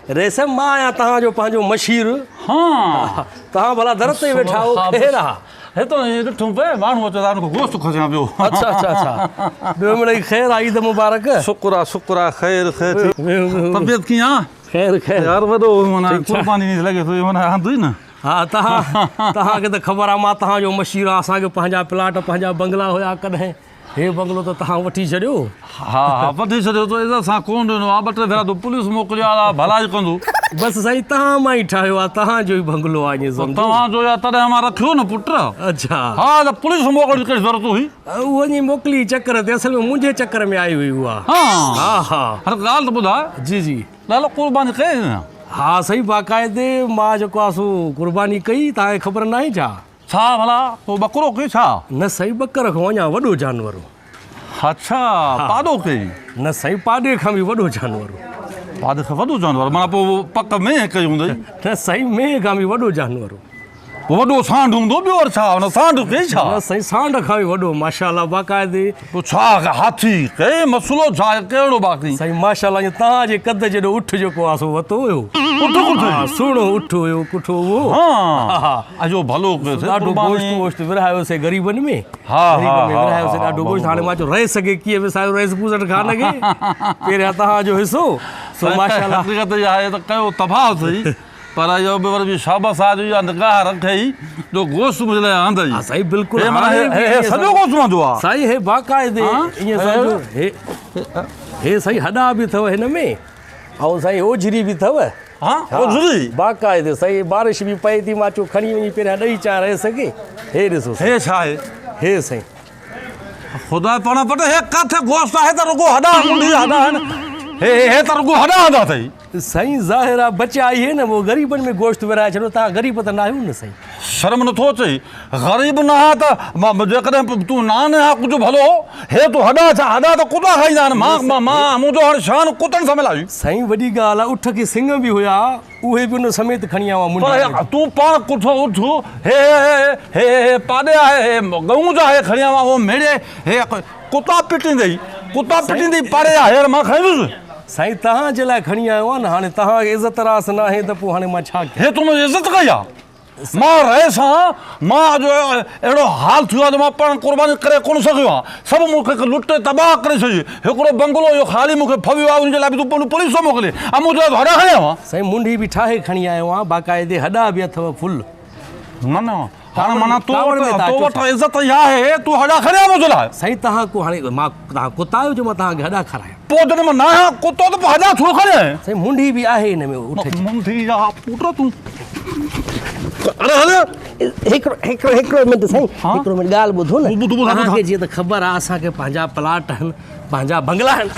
रेशम मां आहियां तव्हांजो पंहिंजो मशीर। हाँ तव्हां भला दर ते वेठा हो केरु आहे? हे तो ॾिठो पिए माण्हू अचे तव्हां खां गोश्त खसियां पियो। अच्छा अच्छा अच्छा ॿियो मिड़ई ख़ैरु आहे ईद मुबारक। शुक्र आहे ख़ैर ख़ैर तबियत कीअं आहे? ख़ैरु ख़ैरु यार वॾो माना कुर्बानी लॻे थो माना हंधु ई न। हा तव्हांखे त ख़बर आहे मां तव्हांजो मशीर आहे। असांखे पंहिंजा प्लाट पंहिंजा बंगला हुया कॾहिं हे बंगलो त तव्हां वठी छॾियो। हा वठी छॾियो त इज़त सां कोन ॾिनो आहे। ॿ टे भेरा तो पुलिस मोकिलियो आहे भलाई कंदो। बसि साईं तव्हां मां ई ठाहियो आहे तव्हांजो ई बंगलो आहे ईअं सम्झो। तव्हांजो या तॾहिं मां रखियो न पुट। अच्छा हा त पुलिस मोकिलियो कहिड़ी ज़रूरत हुई? उहो ईअं मोकिली चकर ते असल में मुंहिंजे चकर में आई हुई उहा। हा हा हर ॻाल्हि त ॿुधाए। जी जी लालो कुर्बानी कई न? हा सही बाक़ाइदे मां जेको आहे सो कुर्बानी कई। तव्हांखे ख़बर न आहे छा? छा भला तो ॿकरो कई छा? न साईं ॿकर खां अञा वॾो जानवर हो। अच्छा पाॾो कई? न साईं पाॾे खां बि वॾो जानवर हो। पाॾे खां वॾो जानवर माना पोइ पक में कई हूंदई? न साईं मेंह खां बि वॾो जानवर हो। वॾो सांड हूंदो ॿियो और छा हुन सांड कई छा? न साईं सांड खां बि वॾो माशाल्लाह बाक़ाइदे। पोइ छा हाथी कई मसलो छा कहिड़ो बाक़ी? साईं माशाल्लाह ईअं तव्हांजे कद जहिड़ो उठ जेको आहे सो वरितो हुयो। उठ सुहिणो उठ हुयो कुठो हुओ। हा अजो भलो ॾाढो गोश्त वोश्त विरहायोसीं ग़रीबनि में। हा विरहायोसीं ॾाढो गोश्त। हाणे मां चयो रहे सघे कीअं विसायो रहिस पूसट खां लॻे पहिरियां तव्हांजो हिसो सो माशाल्लाह। हक़ीक़त इहा आहे त कयो तबाह सही पर इहो बि वरी शाबस आहे इहा निगाह रखई जो गोश्त मुंहिंजे लाइ आंदई। हा साईं बिल्कुलु सॼो गोश्त हूंदो आहे साईं। हे बाक़ाइदे ईअं सम्झो हे साईं हॾा बि अथव हिन में ऐं साईं ओझरी बि अथव। बाक़ाइदे साईं बारिश बि पए थी मां चयो खणी वञी पहिरियां ॾेई चा रहे सघे। हे ॾिसो हे छा आहे? हे साईं ख़ुदा पाण पट हे किथे गोश्त आहे त रुगो हॾा मुंडी हॾा आहिनि। हे त रुगो हॾा हूंदा अथई। साईं ज़ाहिर आहे बचा आई है न वो ग़रीबनि में गोश्त विराए छॾियो। तव्हां ग़रीब त न आहियो न साईं। शर्म नथो अचे? ग़रीब न आहे त जेकॾहिं तूं नान आहे कुझु भलो हे तूं हॾा छा? हॾा त कुता खाईंदा आहिनि। मां मुंहिंजो हाणे शान कुतनि सां मिलाई। साईं वॾी ॻाल्हि आहे उठ खे सिंग बि हुया उहे बि उन समेत खणी आया मुंडा। तूं पाण कुठो उठ हे हे पाॾे आहे हे गऊं जा हे खणी आया उहो मेड़े हे कुता पिटींदई पाड़े आहे मां खईंदुसि। साईं तव्हांजे लाइ खणी आयो आहे न। हाणे तव्हांखे इज़त रास न आहे त पोइ हाणे मां छा कयां? हे तूं मुंहिंजी इज़त कई आहे? मां रहे सां मां अॼु अहिड़ो हाल थियो आहे जो मां पाण कुर्बानी करे कोन सघियो आहे। सभु मूंखे लुटे तबाह करे छॾी। हिकिड़ो बंगलो इहो ख़ाली मूंखे फवियो आहे उनजे लाइ बि तूं पुलिस थो मोकिले ऐं मुंहिंजे लाइ हॾा खणी आयो आहे? साईं मुंडी बि ठाहे खणी आयो आहे बाक़ाइदे हॾा बि अथव फुल। न हाणे माना तो वटि इज़त इहा आहे तूं हॾा खणी आयो मुंहिंजे लाइ? साईं तव्हां को हाणे मां तव्हां कुता आहियो जो मां तव्हांखे हॾा खारायां? पोइ जॾहिं मां न आहियां कुतो त पोइ हॾा थोरो खणी आहीं? साईं मुंडी बि आहे हिन में। मुंडी पुट तूं हिकिड़ो मिंट साईं हिकिड़ो मिंट ॻाल्हि ॿुधो न। तव्हांखे जीअं त ख़बर आहे असांखे पंहिंजा प्लाट आहिनि पंहिंजा बंगला आहिनि।